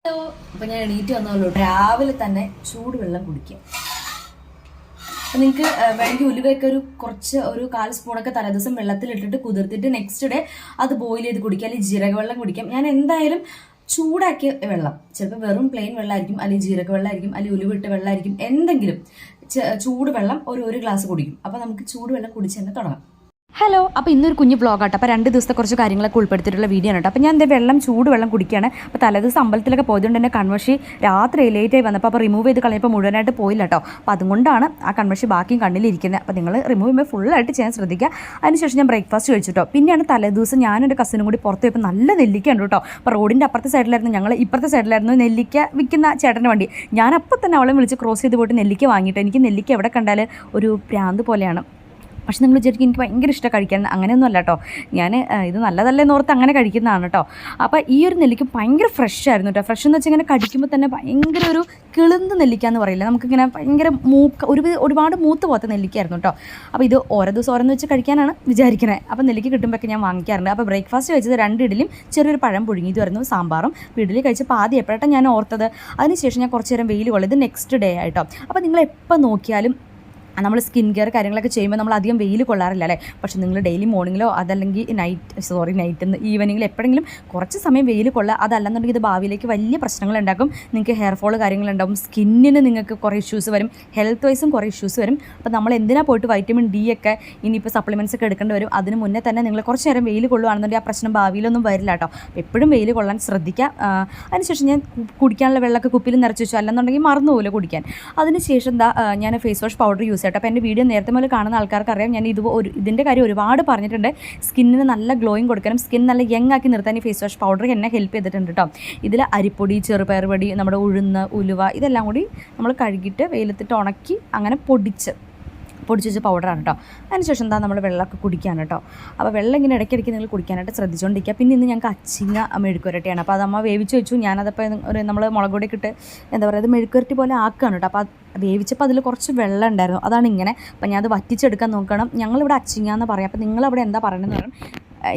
Hello, അപ്പം ഞാൻ എണീറ്റ് വന്നല്ലോ. രാവിലെ തന്നെ ചൂടുവെള്ളം കുടിക്കാം. അപ്പം നിങ്ങൾക്ക് വേണമെങ്കിൽ ഉലുവയൊക്കെ ഒരു 1/4 സ്പൂണൊക്കെ തലേദിവസം വെള്ളത്തിലിട്ടിട്ട് കുതിർത്തിട്ട് നെക്സ്റ്റ് ഡേ അത് ബോയിൽ ചെയ്ത് കുടിക്കാം, അല്ലെങ്കിൽ ജീരകവെള്ളം കുടിക്കാം. ഞാൻ എന്തായാലും ചൂടാക്കിയ വെള്ളം, ചിലപ്പോൾ വെറും പ്ലെയിൻ വെള്ളമായിരിക്കും, അല്ലെങ്കിൽ ജീരകവെള്ളമായിരിക്കും, അല്ലെങ്കിൽ ഉലുവിട്ട വെള്ളമായിരിക്കും, എന്തെങ്കിലും ചൂടുവെള്ളം ഒരു ഗ്ലാസ് കുടിക്കും. അപ്പം നമുക്ക് ചൂടുവെള്ളം കുടിച്ച് തന്നെ തുടങ്ങാം. ഹലോ, അപ്പോൾ ഇന്നൊരു കുഞ്ഞു വ്ളോഗാട്ടോ. അപ്പോൾ 2 ദിവസത്തെ കുറച്ച് കാര്യങ്ങളൊക്കെ ഉൾപ്പെടുത്തിയിട്ടുള്ള വീഡിയോ ആണ് കേട്ടോ. അപ്പോൾ ഞാൻ എൻ്റെ ചൂടുവെള്ളം കുടിക്കുകയാണ്. അപ്പോൾ തലേദിവസം അമ്പലത്തിലൊക്കെ പോയതുകൊണ്ട് തന്നെ കൺമഷി രാത്രി ലേറ്റായി വന്നപ്പോൾ അപ്പോൾ റിമൂവ് ചെയ്ത് കളഞ്ഞപ്പോൾ മുഴുവനായിട്ട് പോയില്ല കേട്ടോ. അപ്പോൾ അതുകൊണ്ടാണ് ആ കൺമഷി ബാക്കിയും കണ്ണിലിരിക്കുന്നത്. അപ്പോൾ നിങ്ങൾ റിമൂവ് ചെയ്യുമ്പോൾ ഫുള്ളായിട്ട് ചെയ്യാൻ ശ്രദ്ധിക്കുക. അതിനുശേഷം ഞാൻ ബ്രേക്ക്ഫാസ്റ്റ് കഴിച്ചു കേട്ടോ. പിന്നെയാണ് തലേദിവസം ഞാനൊരു കസിനും കൂടി പുറത്ത് പോയപ്പോൾ നല്ല നെല്ലിക്ക ഉണ്ട് കേട്ടോ. അപ്പോൾ റോഡിൻ്റെ അപ്പുറത്തെ സൈഡിലായിരുന്നു, ഞങ്ങൾ ഇപ്പുറത്തെ സൈഡിലായിരുന്നു നെല്ലിക്ക വിൽക്കുന്ന ചേട്ടൻ്റെ വണ്ടി. ഞാൻ അപ്പോൾ തന്നെ അവളെ വിളിച്ച് ക്രോസ് ചെയ്ത് പോയിട്ട് നെല്ലിക്ക വാങ്ങിയിട്ട്, എനിക്ക് നെല്ലിക്ക എവിടെ കണ്ടാൽ ഒരു പ്രാന്ത് പോലെയാണ്. പക്ഷെ നിങ്ങൾ വിചാരിക്കും എനിക്ക് ഭയങ്കര ഇഷ്ടം കഴിക്കാൻ, അങ്ങനെയൊന്നും അല്ല കേട്ടോ. ഞാൻ ഇത് നല്ലതല്ലേന്ന് ഓർത്ത് അങ്ങനെ കഴിക്കുന്നതാണ് കേട്ടോ. അപ്പോൾ ഈ ഒരു നെല്ലിക്ക ഭയങ്കര ഫ്രഷ് ആയിരുന്നു കേട്ടോ. ഫ്രഷ് എന്ന് വെച്ചാൽ ഇങ്ങനെ കടിക്കുമ്പോൾ തന്നെ ഭയങ്കര ഒരു കിളുന്ത് നെല്ലിക്ക എന്ന് പറയില്ല, നമുക്കിങ്ങനെ ഭയങ്കര ഒരുപാട് മൂത്ത് പോകാത്ത നെല്ലിക്കായിരുന്നു കേട്ടോ. അപ്പോൾ ഇത് ഓരോ ദിവസം ഓരോന്ന് വെച്ച് കഴിക്കാനാണ് വിചാരിക്കുന്നത്. അപ്പോൾ നെല്ലിക്ക കിട്ടുമ്പോഴൊക്കെ ഞാൻ വാങ്ങിക്കാറുണ്ട്. അപ്പോൾ ബ്രേക്ക്ഫാസ്റ്റ് കഴിച്ചത് 2 ഇഡ്ഡലിയും ചെറിയൊരു പഴം പുഴുങ്ങിയതുമായിരുന്നു, സാമ്പാറും. ഇഡ്ഡലി കഴിച്ചപ്പോൾ ആദ്യം എപ്പോഴാണ് ഞാൻ ഓർത്തത്. അതിനുശേഷം ഞാൻ കുറച്ച് നേരം വെയിൽ കൊള്ളും. ഇത് നെക്സ്റ്റ് ഡേ ആയിട്ടോ. അപ്പോൾ നിങ്ങൾ എപ്പോൾ നോക്കിയാലും നമ്മൾ സ്കിൻ കെയർ കാര്യങ്ങളൊക്കെ ചെയ്യുമ്പോൾ നമ്മൾ അധികം വെയിൽ കൊള്ളാറില്ല അല്ലേ. പക്ഷെ നിങ്ങൾ ഡെയിലി മോർണിംഗിലോ അതല്ലെങ്കിൽ നൈറ്റ് ഈവനിങ്ങിൽ എപ്പോഴെങ്കിലും കുറച്ച് സമയം വെയിൽ കൊള്ളുക. അതല്ലെന്നുണ്ടെങ്കിൽ ഇത് ഭാവിയിലേക്ക് വലിയ പ്രശ്നങ്ങളുണ്ടാക്കും. നിങ്ങൾക്ക് ഹെയർ ഫോൾ കാര്യങ്ങളുണ്ടാകും, സ്കിന്നിന് നിങ്ങൾക്ക് കുറേ ഇഷ്യൂസ് വരും, ഹെൽത്ത് വൈസും കുറേ ഇഷ്യൂസ് വരും. അപ്പോൾ നമ്മൾ എന്തിനാ പോയിട്ട് വൈറ്റമിൻ ഡി ഒക്കെ ഇനിയിപ്പോൾ സപ്ലിമെൻറ്റ്സ് ഒക്കെ എടുക്കേണ്ടി വരും. അതിന് മുന്നേ തന്നെ നിങ്ങൾ കുറച്ച് നേരം വെയിൽ കൊള്ളുകയാണെന്നുണ്ടെങ്കിൽ ആ പ്രശ്നം ഭാവിയിലൊന്നും വരില്ല കേട്ടോ. എപ്പോഴും വെയിൽ കൊള്ളാൻ ശ്രദ്ധിക്കുക. അതിനുശേഷം ഞാൻ കുടിക്കാനുള്ള വെള്ളമൊക്കെ കുപ്പിയിൽ നിറച്ച് വെച്ചു, അല്ലെന്നുണ്ടെങ്കിൽ മറന്നു പോലും കുടിക്കാൻ. അതിനുശേഷം ഞാൻ ഫേസ് വാഷ് പൗഡർ യൂസ് ചെയ്യട്ടെ. അപ്പോൾ എൻ്റെ വീഡിയോ നേരത്തെ മുതൽ കാണുന്ന ആൾക്കാർക്ക് അറിയാം, ഞാൻ ഇതിൻ്റെ കാര്യം ഒരുപാട് പറഞ്ഞിട്ടുണ്ട്. സ്കിന്നിന് നല്ല ഗ്ലോയിങ് കൊടുക്കാനും സ്കിൻ നല്ല യങ് ആക്കി നിർത്താൻ ഈ ഫേസ് വാഷ് പൗഡർ എന്നെ ഹെൽപ്പ് ചെയ്തിട്ടുണ്ട് കേട്ടോ. ഇതിൽ അരിപ്പൊടി, ചെറുപയർ പൊടി, നമ്മുടെ ഉഴുന്ന്, ഉലുവ ഇതെല്ലാം കൂടി നമ്മൾ കഴുകിയിട്ട് വെയിലത്തിട്ട് ഉണക്കി അങ്ങനെ പൊടിച്ച് വെച്ച പൗഡറാണ് കേട്ടോ. അതിനുശേഷം നമ്മൾ വെള്ളമൊക്കെ കുടിക്കാൻ കേട്ടോ. അപ്പോൾ വെള്ളം ഇങ്ങനെ ഇടയ്ക്കിടയ്ക്ക് നിങ്ങൾ കുടിക്കാനായിട്ട് ശ്രദ്ധിച്ചുകൊണ്ടിരിക്കുക. പിന്നെ ഇന്ന് ഞങ്ങൾക്ക് അച്ചിങ്ങ മെഴുക്കുരട്ടിയാണ്. അപ്പോൾ അത് അമ്മ വേവിച്ച് വെച്ചു. ഞാനതപ്പോൾ നമ്മൾ മുളക് പൊടിയൊക്കെ ഇട്ട് എന്താ പറയുക, അത് മെഴുക്കുരട്ടി പോലെ ആക്കുകയാണ് കേട്ടോ. അപ്പോൾ വേവിച്ചപ്പോൾ അതിൽ കുറച്ച് വെള്ളം ഉണ്ടായിരുന്നു, അതാണ് ഇങ്ങനെ. അപ്പോൾ ഞാൻ അത് വറ്റിച്ചെടുക്കാൻ നോക്കണം. ഞങ്ങളിവിടെ അച്ചിങ്ങ എന്ന് പറയാം. അപ്പോൾ നിങ്ങളവിടെ എന്താ പറയുന്നത് പറയും.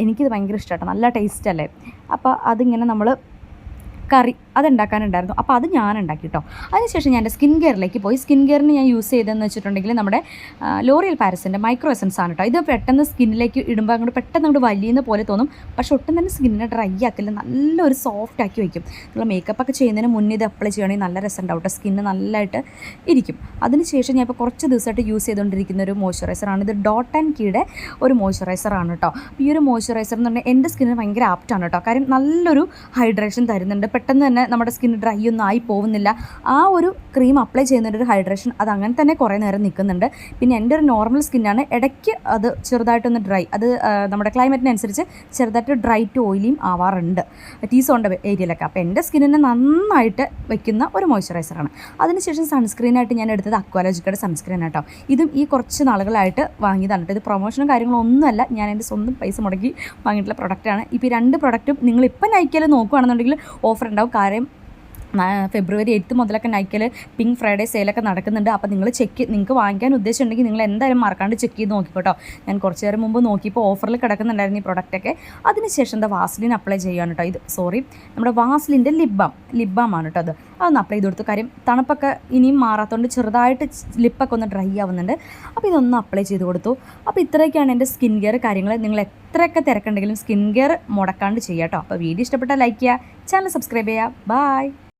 എനിക്കിത് ഭയങ്കര ഇഷ്ടമാട്ടോ, നല്ല ടേസ്റ്റ് അല്ലേ. അപ്പോൾ അതിങ്ങനെ നമ്മൾ കറി അതുണ്ടാക്കാനുണ്ടായിരുന്നു. അപ്പോൾ അത് ഞാൻ ഉണ്ടാക്കി കേട്ടോ. അതിനുശേഷം ഞാൻ എൻ്റെ സ്കിൻ കെയറിലേക്ക് പോയി. സ്കിൻ കെയറിന് ഞാൻ യൂസ് ചെയ്തതെന്ന് വെച്ചിട്ടുണ്ടെങ്കിൽ നമ്മുടെ ലോറിയൽ പാരിസിൻ്റെ മൈക്രോ എസൻസ് ആണ് കേട്ടോ. ഇത് പെട്ടെന്ന് സ്കിന്നിലേക്ക് ഇടുമ്പോൾ അങ്ങോട്ട് പെട്ടെന്ന് വലിയുന്ന പോലെ തോന്നും, പക്ഷെ ഒട്ടും തന്നെ സ്കിന്നിനെ ഡ്രൈ ആക്കില്ല, നല്ലൊരു സോഫ്റ്റ് ആക്കി വയ്ക്കും. നമ്മൾ മേക്കപ്പ് ഒക്കെ ചെയ്യുന്നതിന് മുന്നേ ഇത് അപ്ലൈ ചെയ്യണമെങ്കിൽ നല്ല രസം ഉണ്ടാവും കേട്ടോ, സ്കിന്ന് നല്ലതായിട്ട് ഇരിക്കും. അതിനുശേഷം ഞാൻ ഇപ്പോൾ കുറച്ച് ദിവസമായിട്ട് യൂസ് ചെയ്തുകൊണ്ടിരിക്കുന്ന ഒരു മോയ്സ്ചറൈസറാണ്. ഇത് ഡോട്ട് ആൻഡ് കീയുടെ ഒരു മോയ്സ്ചറൈസറാണ് കേട്ടോ. ഈ ഒരു മോയ്സ്ചറൈസർ എന്ന് പറഞ്ഞാൽ എൻ്റെ സ്കിന്നിന് ഭയങ്കര ആപ്റ്റാണ് കേട്ടോ. കാര്യം നല്ലൊരു ഹൈഡ്രേഷൻ തരുന്നുണ്ട്, പെട്ടെന്ന് തന്നെ നമ്മുടെ സ്കിൻ ഡ്രൈ ഒന്നും ആയി പോകുന്നില്ല. ആ ഒരു ക്രീം അപ്ലൈ ചെയ്യുന്നൊരു ഹൈഡ്രേഷൻ അത് അങ്ങനെ തന്നെ കുറേ നേരം നിൽക്കുന്നുണ്ട്. പിന്നെ എൻ്റെ ഒരു നോർമൽ സ്കിന്നാണ്, ഇടയ്ക്ക് അത് ചെറുതായിട്ടൊന്ന് ഡ്രൈ, അത് നമ്മുടെ ക്ലൈമറ്റിനനുസരിച്ച് ചെറുതായിട്ട് ഡ്രൈ ടു ഓയിലിയും ആവാറുണ്ട് ടീസോണിൻ്റെ ഏരിയയിലൊക്കെ. അപ്പോൾ എൻ്റെ സ്കിന്നിനെ നന്നായിട്ട് വയ്ക്കുന്ന ഒരു മോയ്സ്ചറൈസറാണ്. അതിനുശേഷം സൺസ്ക്രീനായിട്ട് ഞാൻ എടുത്തത് അക്വാലോജിക്കയുടെ സൺസ്ക്രീൻ കേട്ടോ. ഇതും ഈ കുറച്ച് നാളുകളായിട്ട് വാങ്ങിയതാണ് കേട്ടോ. ഇത് പ്രൊമോഷനും കാര്യങ്ങളൊന്നുമല്ല, ഞാൻ എൻ്റെ സ്വന്തം പൈസ മുടക്കി വാങ്ങിയിട്ടുള്ള പ്രൊഡക്റ്റാണ്. ഇപ്പോൾ ഈ 2 പ്രൊഡക്റ്റും നിങ്ങളിപ്പോൾ നൈക്കയിൽ നോക്കുകയാണെന്നുണ്ടെങ്കിൽ ഓഫർ ഉണ്ടാവും. കാര്യം February 8 മുതലൊക്കെ നൈക്കയിൽ പിങ്ക് ഫ്രൈഡേ സെയിലൊക്കെ നടക്കുന്നുണ്ട്. അപ്പോൾ നിങ്ങൾക്ക് വാങ്ങിക്കാൻ ഉദ്ദേശമുണ്ടെങ്കിൽ നിങ്ങൾ എന്തായാലും മറക്കാണ്ട് ചെക്ക് ചെയ്ത് നോക്കിക്കോട്ടോ. ഞാൻ കുറച്ച് നേരം മുമ്പ് നോക്കിയപ്പോൾ ഓഫറിൽ കിടക്കുന്നുണ്ടായിരുന്നു ഈ പ്രൊഡക്റ്റൊക്കെ. അതിനുശേഷം വാസ്ലിൻ അപ്ലൈ ചെയ്യുകയാണ് കേട്ടോ. നമ്മുടെ വാസ്ലിൻ്റെ ലിബാമാണ് കേട്ടോ. അതൊന്ന് അപ്ലൈ ചെയ്ത് കൊടുത്തു. കാര്യം തണുപ്പൊക്കെ ഇനിയും മാറാത്തതുകൊണ്ട് ചെറുതായിട്ട് ലിപ്പൊക്കെ ഒന്ന് ഡ്രൈ ആവുന്നുണ്ട്. അപ്പോൾ ഇതൊന്ന് അപ്ലൈ ചെയ്ത് കൊടുത്തു. അപ്പോൾ ഇത്രയൊക്കെയാണ് എൻ്റെ സ്കിൻ കെയർ കാര്യങ്ങൾ. നിങ്ങൾ എത്രയൊക്കെ തിരക്കുണ്ടെങ്കിലും സ്കിൻ കെയർ മുടക്കാണ്ട് ചെയ്യാം കേട്ടോ. അപ്പോൾ വീഡിയോ ഇഷ്ടപ്പെട്ടാൽ ലൈക്ക് ചെയ്യുക, ചാനൽ സബ്സ്ക്രൈബ് ചെയ്യുക. ബൈ.